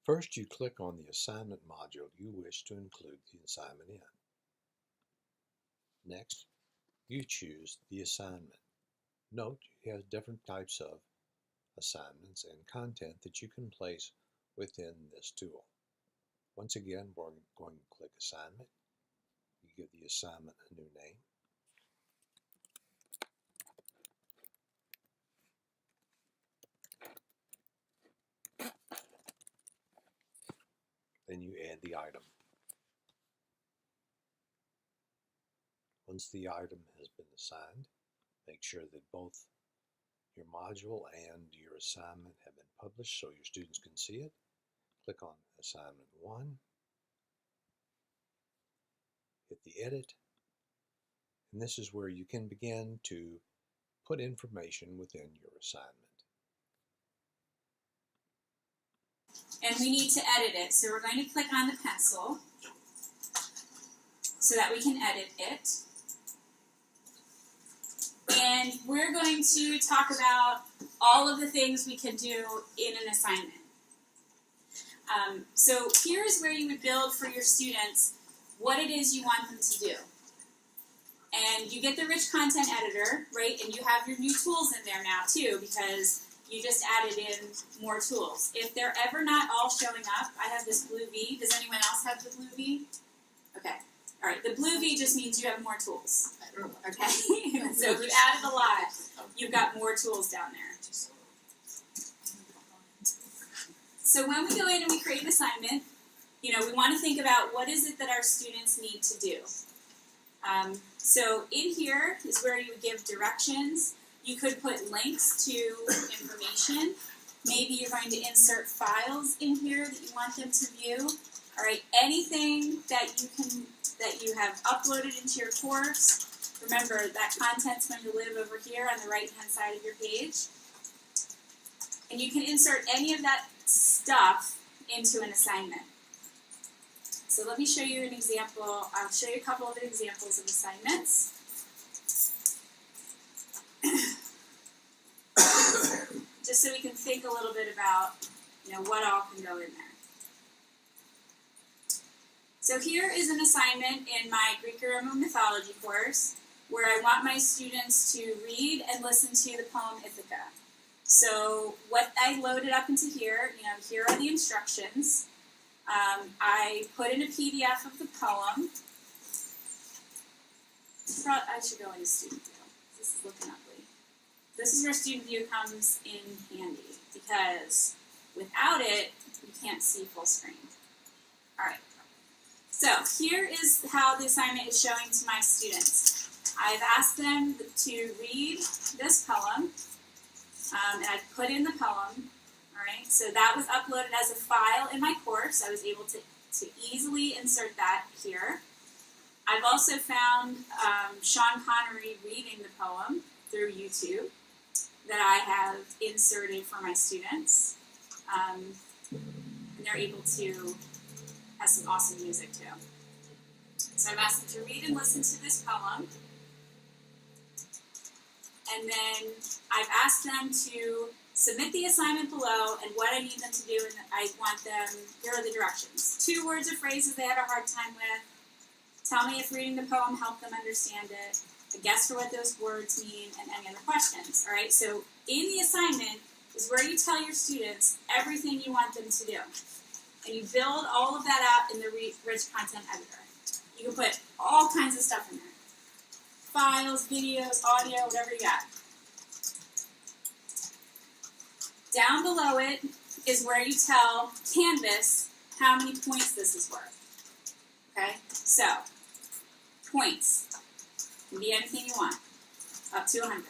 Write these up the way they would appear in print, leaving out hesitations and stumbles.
First, you click on the assignment module you wish to include the assignment in. Next, you choose the assignment. Note you have different types of assignments and content that you can place within this tool. Once again, we're going to click Assignment. You give the assignment a new name. Then you add the item. Once the item has been assigned, make sure that both your module and your assignment have been published so your students can see it. Click on Assignment 1, hit the Edit, and this is where you can begin to put information within your assignment. And we need to edit it, so we're going to click on the pencil so that we can edit it. And we're going to talk about all of the things we can do in an assignment. So here's where you would build for your students what it is you want them to do. And you get the rich content editor, right? And you have your new tools in there now too, because you just added in more tools. If they're ever not all showing up, I have this blue V. Does anyone else have the blue V? Okay. All right. The blue V just means you have more tools. Okay. So if you added a lot, you've got more tools down there. So when we go in and we create an assignment, we want to think about what is it that our students need to do. So in here is where you would give directions. You could put links to information. Maybe you're going to insert files in here that you want them to view. All right, anything that you have uploaded into your course. Remember that content's going to live over here on the right-hand side of your page. And you can insert any of that stuff into an assignment. So let me show you an example. I'll show you a couple of examples of assignments. Just so we can think a little bit about, what all can go in there. So here is an assignment in my Greek and Roman mythology course where I want my students to read and listen to the poem Ithaca. So what I loaded up into here, here are the instructions. I put in a PDF of the poem. I should go into student view. This is looking ugly. This is where student view comes in handy because without it, you can't see full screen. All right. So here is how the assignment is showing to my students. I've asked them to read this poem, and I've put in the poem. All right, so that was uploaded as a file in my course. I was able to easily insert that here. I've also found Sean Connery reading the poem through YouTube that I have inserted for my students. And they're able to have some awesome music too. So I've asked them to read and listen to this poem. And then I've asked them to submit the assignment below and what I need them to do, and I want them, here are the directions. 2 words or phrases they had a hard time with. Tell me if reading the poem helped them understand it. A guess for what those words mean, and any other questions. All right, so in the assignment is where you tell your students everything you want them to do. And you build all of that out in the rich content editor. You can put all kinds of stuff in there. Files, videos, audio, whatever you got. Down below it is where you tell Canvas how many points this is worth. Okay, so points can be anything you want, up to 100.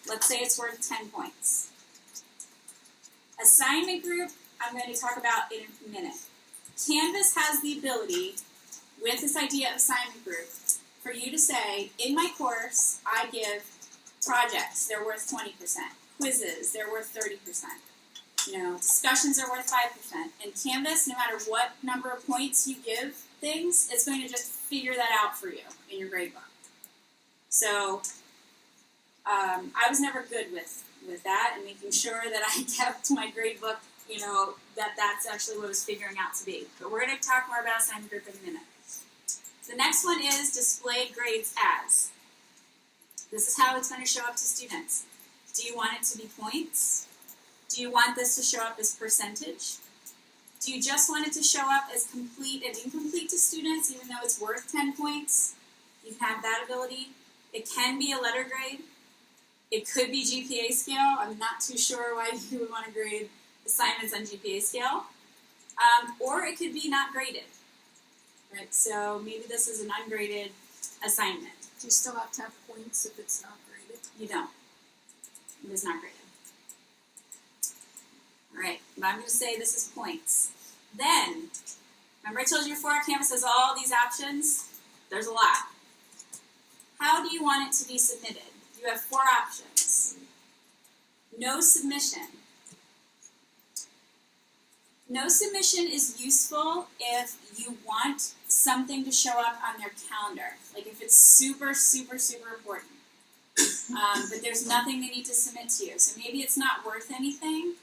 Let's say it's worth 10 points. Assignment group, I'm going to talk about in a minute. Canvas has the ability, with this idea of assignment group, for you to say, in my course, I give projects, they're worth 20%. Quizzes, they're worth 30%. Discussions are worth 5%. And Canvas, no matter what number of points you give things, it's going to just figure that out for you in your gradebook. So I was never good with that and making sure that I kept my gradebook you know, that's actually what it was figuring out to be. But we're going to talk more about assignment group in a minute. The next one is display grades as. This is how it's going to show up to students. Do you want it to be points? Do you want this to show up as percentage? Do you just want it to show up as complete and incomplete to students, even though it's worth 10 points? You have that ability. It can be a letter grade. It could be GPA scale. I'm not too sure why you would want to grade assignments on GPA scale. Or it could be not graded. Right? So maybe this is an ungraded assignment. Do you still have to have points if it's not graded? You don't. It is not graded. Alright, but I'm going to say this is points. Then, remember I told you before Canvas has all these options? There's a lot. How do you want it to be submitted? You have 4 options. No submission. No submission is useful if you want something to show up on their calendar. Like if it's super, super, super important. But there's nothing they need to submit to you. So maybe it's not worth anything,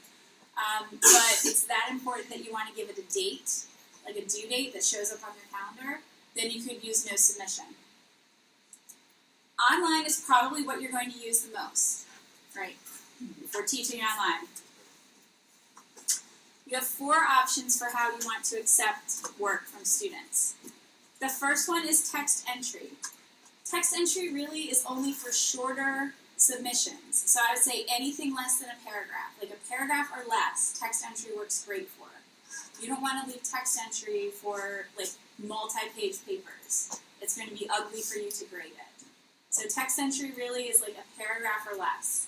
but it's that important that you want to give it a date, like a due date that shows up on their calendar, then you could use no submission. Online is probably what you're going to use the most, right? If we're teaching online. You have 4 options for how you want to accept work from students. The first one is text entry. Text entry really is only for shorter submissions. So I would say anything less than a paragraph. Like a paragraph or less, text entry works great for. You don't want to leave text entry for like multi-page papers. It's going to be ugly for you to grade it. So text entry really is like a paragraph or less.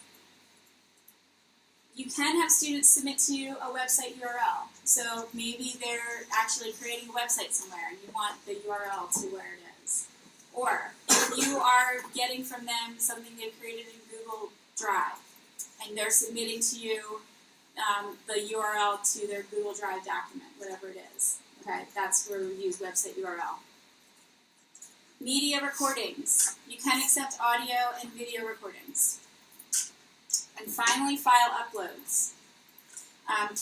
You can have students submit to you a website URL. So maybe they're actually creating a website somewhere and you want the URL to where it is. Or if you are getting from them something they've created in Google Drive and they're submitting to you the URL to their Google Drive document, whatever it is. Okay, that's where we use website URL. Media recordings. You can accept audio and video recordings. And finally, file uploads.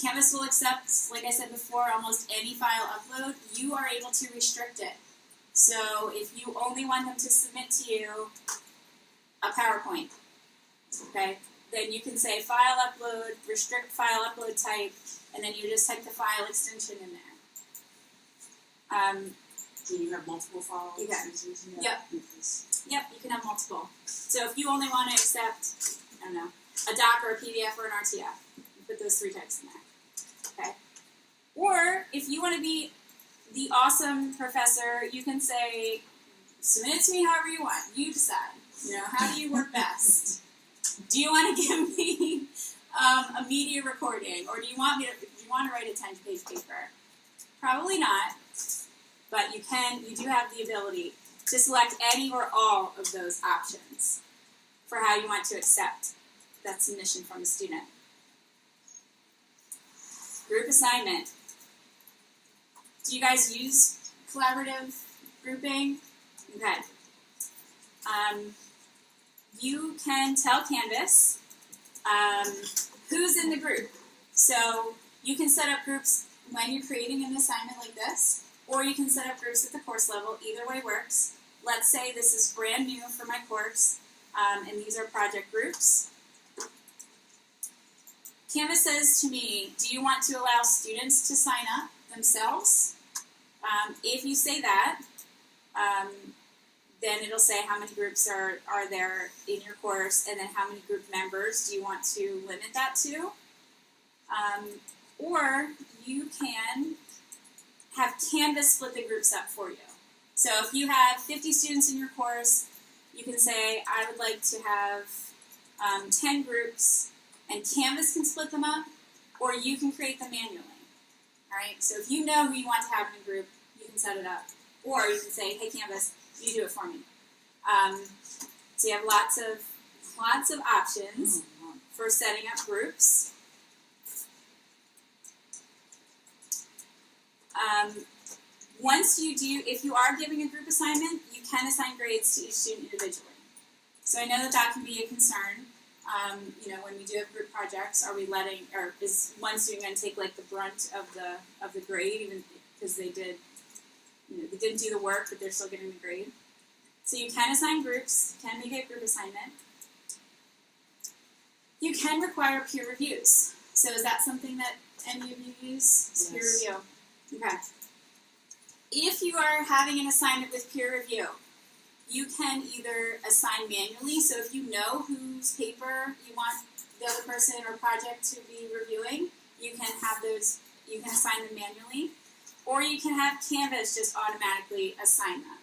Canvas will accept, like I said before, almost any file upload. You are able to restrict it. So if you only want them to submit to you a PowerPoint, okay, then you can say file upload, restrict file upload type, and then you just type the file extension in there. Can you have multiple files? You can. Yeah. Yep, you can have multiple. So if you only want to accept, I don't know, a doc or a PDF or an RTF, you put those 3 types in there. Okay? Or if you want to be the awesome professor, you can say, submit it to me however you want. You decide. You know, how do you work best? Do you want to give me a media recording, or do you want to write a 10-page paper? Probably not, but you do have the ability to select any or all of those options for how you want to accept that submission from a student. Group assignment. Do you guys use collaborative grouping? Okay. You can tell Canvas who's in the group. So you can set up groups when you're creating an assignment like this, or you can set up groups at the course level. Either way works. Let's say this is brand new for my course, and these are project groups. Canvas says to me, do you want to allow students to sign up themselves? If you say that, then it'll say how many groups are there in your course, and then how many group members do you want to limit that to. Or you can have Canvas split the groups up for you. So if you have 50 students in your course, you can say, I would like to have 10 groups, and Canvas can split them up, or you can create them manually. All right. So if you know who you want to have in a group, you can set it up, or you can say, "Hey, Canvas, you do it for me." So you have lots of options for setting up groups. Once you do, if you are giving a group assignment, you can assign grades to each student individually. So I know that can be a concern. When we do have group projects, are we letting, or is one student going to take like the brunt of the grade, even because they did, they didn't do the work, but they're still getting the grade? So you can assign groups, can make a group assignment. You can require peer reviews. So is that something that any of you use? Yes. Peer review. Okay. If you are having an assignment with peer review, you can either assign manually, so if you know whose paper you want the other person or project to be reviewing, you can assign them manually, or you can have Canvas just automatically assign them.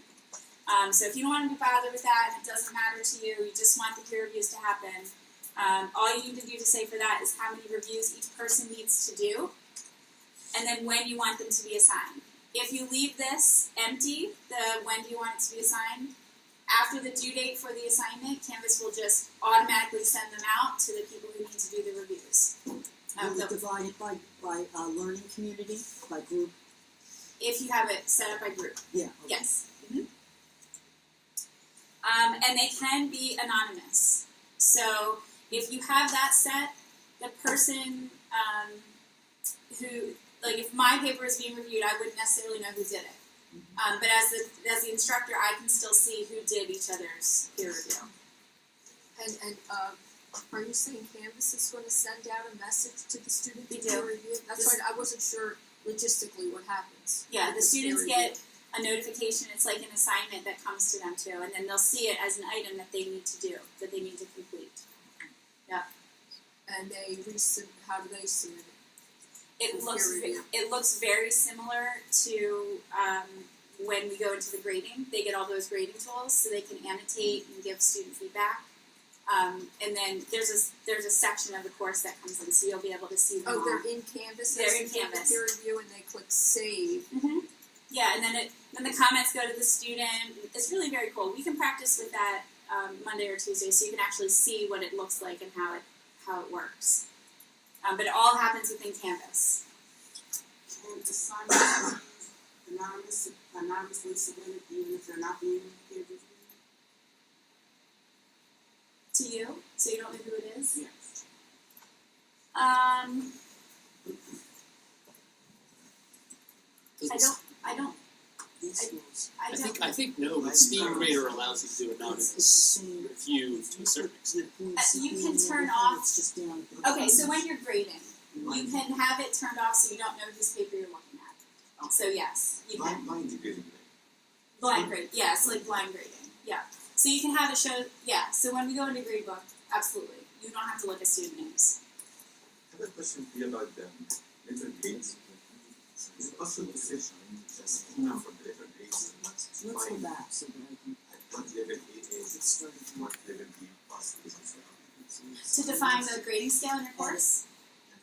So if you don't want to be bothered with that, and it doesn't matter to you, you just want the peer reviews to happen, all you need to do to say for that is how many reviews each person needs to do, and then when you want them to be assigned. If you leave this empty, the when do you want it to be assigned, after the due date for the assignment, Canvas will just automatically send them out to the people who need to do the reviews. Will it divide it by learning community, by group? If you have it set up by group. Yeah. Okay. Yes. Mm-hmm. And they can be anonymous. So if you have that set, the person who, like if my paper is being reviewed, I wouldn't necessarily know who did it. But as the instructor, I can still see who did each other's peer review. And are you saying Canvas is going to send out a message to the student They to do. peer review? That's right. I wasn't sure logistically what happens. Yeah, the with students peer get a notification. It's like an assignment that comes to them too, and then they'll see it as an item that they need to do, that they need to complete. Yeah. And they how do they submit it? It With peer review. looks very similar to when we go into the grading. They get all those grading tools, so they can annotate and give student feedback. And then there's a section of the course that comes in, so you'll be able to see them all. Oh, they're in Canvas. They're in as they do the Canvas. Peer review, and they click save. Mm-hmm. Yeah, and then the comments go to the student. It's really very cool. We can practice with that Monday or Tuesday, so you can actually see what it looks like and how it works. But it all happens within Canvas. And assignments anonymously submitted even if they're not being peer reviewed? To you, so you don't know who it is. Yes. I don't. I think no, but SteamGrader allows you to do anonymous review to a certain extent. You can turn off. It's just down. Okay, so when you're grading, you can have it turned off so you don't know whose paper you're looking at. So yes, you can. Blind grading. Blind grade, yes, like blind grading, yeah. So you can have it show, yeah. So when we go into gradebook, absolutely, you don't have to look at student names. I have a question here about the letter grades. Is it possible to say just enough for the letter grades and not Let's go find back so that I can. at what level A is, what level B possible is? To define the grading scale in your course,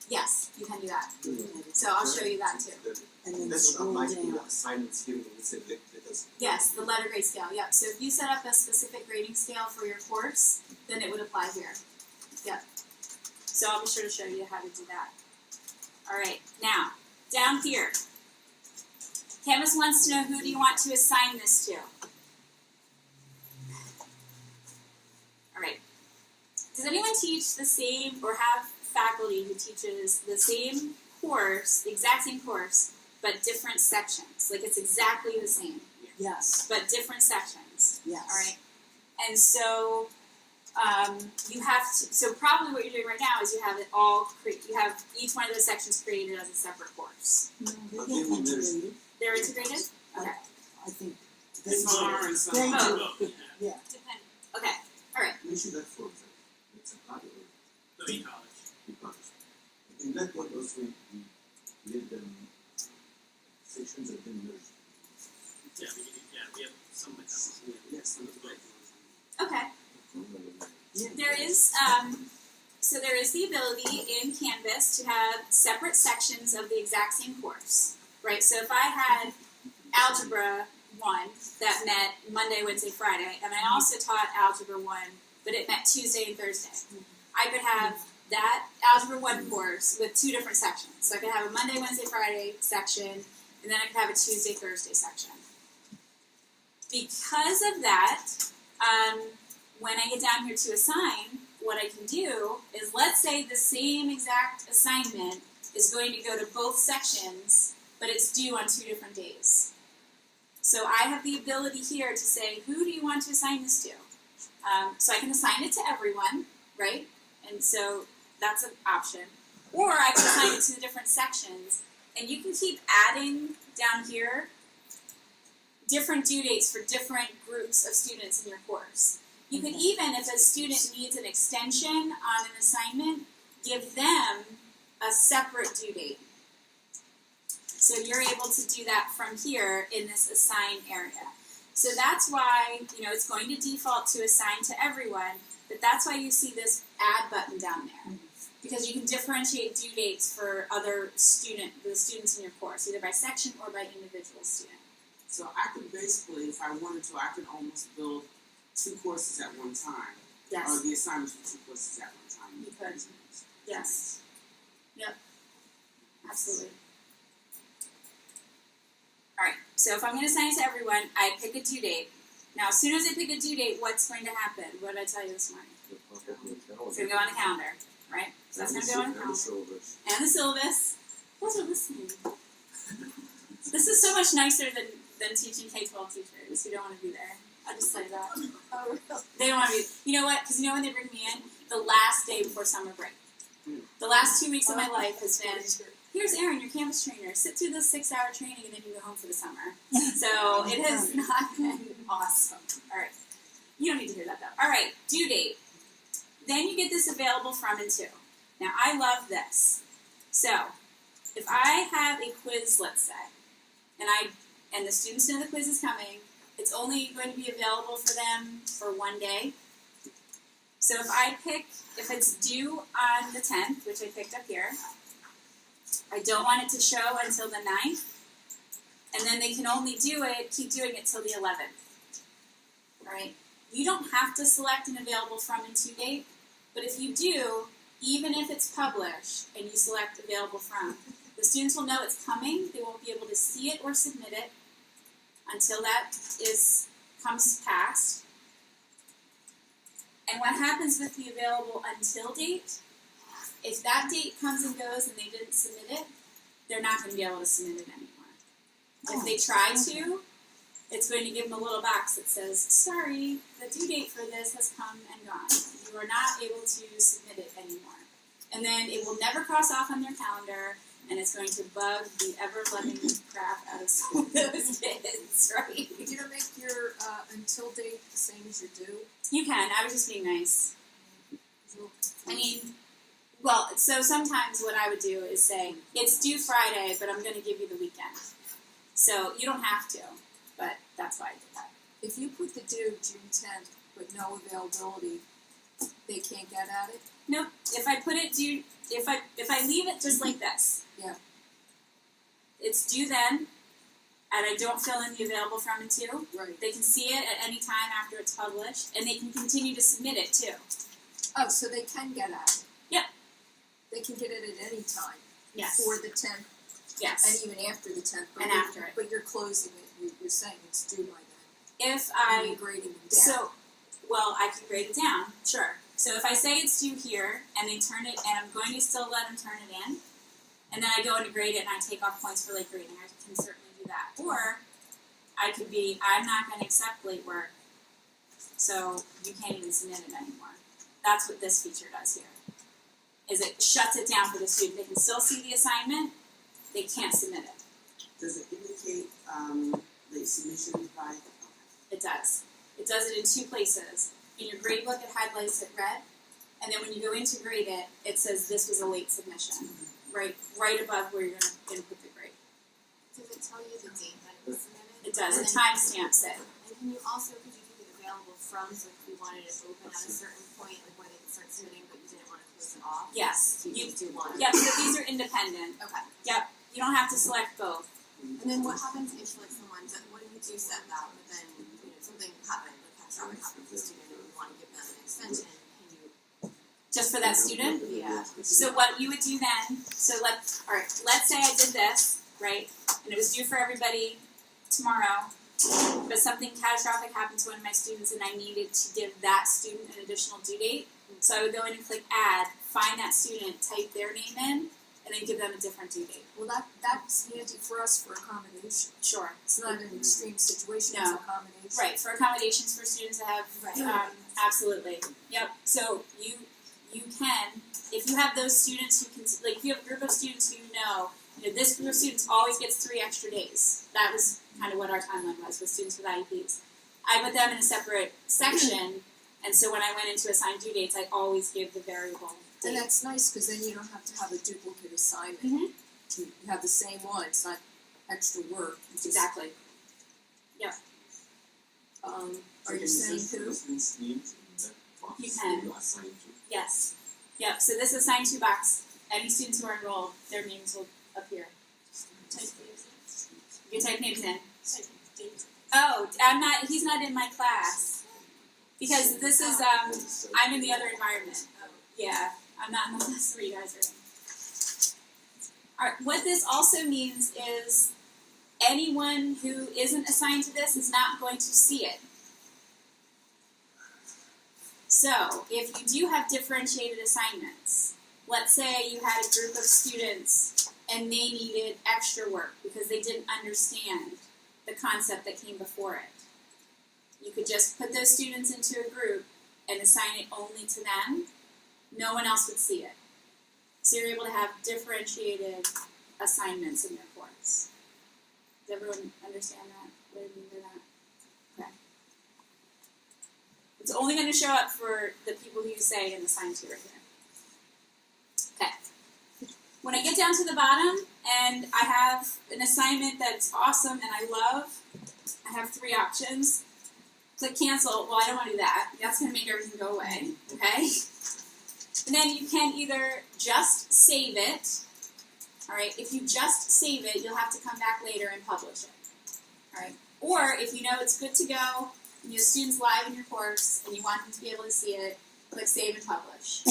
yes, you can do that. So I'll show you that too. And then That's what scroll applies to down. the assignments here when we say letters. Yes, the letter grade scale, yep. So if you set up a specific grading scale for your course, then it would apply here. Yep. So I'll be sure to show you how to do that. Alright, now, down here. Canvas wants to know who do you want to assign this to. Alright. Does anyone teach the same or have faculty who teaches the same course, the exact same course, but different sections? Like it's exactly the same, Yes. but different sections. Yes. Alright? And so you have to, so probably what you're doing right now is you have it all, you have each one of those sections created as a separate course. No, they get integrated. They're integrated? Okay. I think. It's more and some. They Oh. do. Yeah. Depending. Okay. Alright. We should that for it's a part of The college. the college. In that one also we made them sections and then merged. We have some like that. Yes, and it's like Okay. Yeah. There is the ability in Canvas to have separate sections of the exact same course, right? So if I had Algebra 1 that met Monday, Wednesday, Friday, and I also taught Algebra 1, but it met Tuesday and Thursday, I could have that Algebra 1 course with two different sections. So I could have a Monday, Wednesday, Friday section, and then I could have a Tuesday, Thursday section. Because of that, when I get down here to assign, what I can do is, let's say the same exact assignment is going to go to both sections, but it's due on 2 different days. So I have the ability here to say, who do you want to assign this to? So I can assign it to everyone, right? And so that's an option. Or I can assign it to the different sections, and you can keep adding down here different due dates for different groups of students in your course. You could even, if a student needs an extension on an assignment, give them a separate due date. So you're able to do that from here in this assign area. So that's why, it's going to default to assign to everyone, but that's why you see this add button down there. Because you can differentiate due dates for the students in your course, either by section or by individual student. So I could basically, if I wanted to, I could almost build 2 courses at one time. Yes. Or the assignments for 2 courses at one time. You could. Yes. Yep. Absolutely. Alright, so if I'm going to assign it to everyone, I pick a due date. Now, as soon as I pick a due date, what's going to happen? What did I tell you this morning? It's going to go on the calendar, right? So that's going to go on the calendar. And the syllabus. You guys are listening. This is so much nicer than teaching K-12 teachers who don't want to be there. I'll just say that. Oh, really? They don't want to be. You know what? Because when they bring me in, the last day before summer break. The last 2 weeks of my life has been, here's Erin, your campus trainer. Sit through this 6-hour training and then you can go home for the summer. So it has not been awesome. All right. You don't need to hear that though. All right. Due date. Then you get this available from and to. Now I love this. So if I have a quiz, let's say, and the students know the quiz is coming, it's only going to be available for them for 1 day. So if it's due on the 10th, which I picked up here, I don't want it to show until the 9th, and then they can only keep doing it till the 11th. Alright? You don't have to select an available from and to date, but if you do, even if it's published and you select available from, the students will know it's coming. They won't be able to see it or submit it until that comes past. And what happens with the available until date, if that date comes and goes and they didn't submit it, they're not going to be able to submit it anymore. If they try to, it's going to give them a little box that says, sorry, the due date for this has come and gone. You are not able to submit it anymore. And then it will never cross off on their calendar, and it's going to bug the ever-loving crap out of those kids, right? You don't make your until date the same as your due? You can. I was just being nice. Well, so sometimes what I would do is say, it's due Friday, but I'm going to give you the weekend. So you don't have to, but that's why I did that. If you put the due June 10th, but no availability, they can't get at it? Nope. If I put it due, if I leave it just like this. Yeah. It's due then, and I don't fill in the available from and to. Right. They can see it at any time after it's published, and they can continue to submit it too. Oh, so they can get at it? Yep. They can get it at any time? Yes. Before the 10th? Yes. And even after the 10th? And after it. But you're closing it, you're saying it's due by then. If And you're grading them down. I can grade it down, sure. So if I say it's due here, and they turn it, and I'm going to still let them turn it in, and then I go in to grade it, and I take off points for late grading, I can certainly do that. Or, I could be, I'm not going to accept late work, so you can't even submit it anymore. That's what this feature does here. Is it shuts it down for the student. They can still see the assignment, they can't submit it. Does it indicate the submission by? It does. It does it in 2 places. In your grade book, it highlights it red, and then when you go in to grade it, it says this was a late submission, right above where you're going to put the grade. Does it tell you the date that it was submitted? It does. It timestamps it. And can you also, could you do the available from, so if you wanted it open at a certain point, like where they can start submitting, but you didn't want to close it off? Yes. So you just do one. Yep, so these are independent. Okay. Yep, you don't have to select both. And then what happens if like someone, when you do set that, but then, something happened, like catastrophic happened to the student, and you want to give them an extension, can you? Just for that student? Yeah. So what you would do then, let's say I did this, right, and it was due for everybody tomorrow, but something catastrophic happened to one of my students and I needed to give that student an additional due date. So I would go in and click add, find that student, type their name in, and then give them a different due date. Well, that's handy for us for accommodation. Sure. It's not an extreme situation, No. it's accommodation. Right, for accommodations for students that have, Right. absolutely. Yep, so you can, if you have those students who can, like if you have a group of students who this group of students always gets 3 extra days. That was kind of what our timeline was with students with IEPs. I put them in a separate section, and so when I went into assign due dates, I always give the variable And date. that's nice, because then you don't have to have a duplicate assignment. Mhm. You have the same one, it's not extra work. You just, Exactly. are you saying who? names in that box You can. you assign to? Yes. Yep, so this assign to box, any students who are enrolled, their names will appear. You can type names in. Oh, he's not in my class. Because this is, I'm in the other environment. Yeah, I'm not in the class where you guys are in. Alright, what this also means is anyone who isn't assigned to this is not going to see it. So, if you do have differentiated assignments, let's say you had a group of students and they needed extra work because they didn't understand the concept that came before it. You could just put those students into a group and assign it only to them. No one else would see it. So you're able to have differentiated assignments in your course. Does everyone understand that? What do you mean by that? Okay. It's only going to show up for the people who you say and assign to right here. Okay. When I get down to the bottom and I have an assignment that's awesome and I love, I have 3 options. Click cancel. Well, I don't want to do that. That's going to make everything go away. Okay? And then you can either just save it. Alright, if you just save it, you'll have to come back later and publish it. Alright? Or if you know it's good to go, and you have students live in your course, and you want them to be able to see it, click save and publish.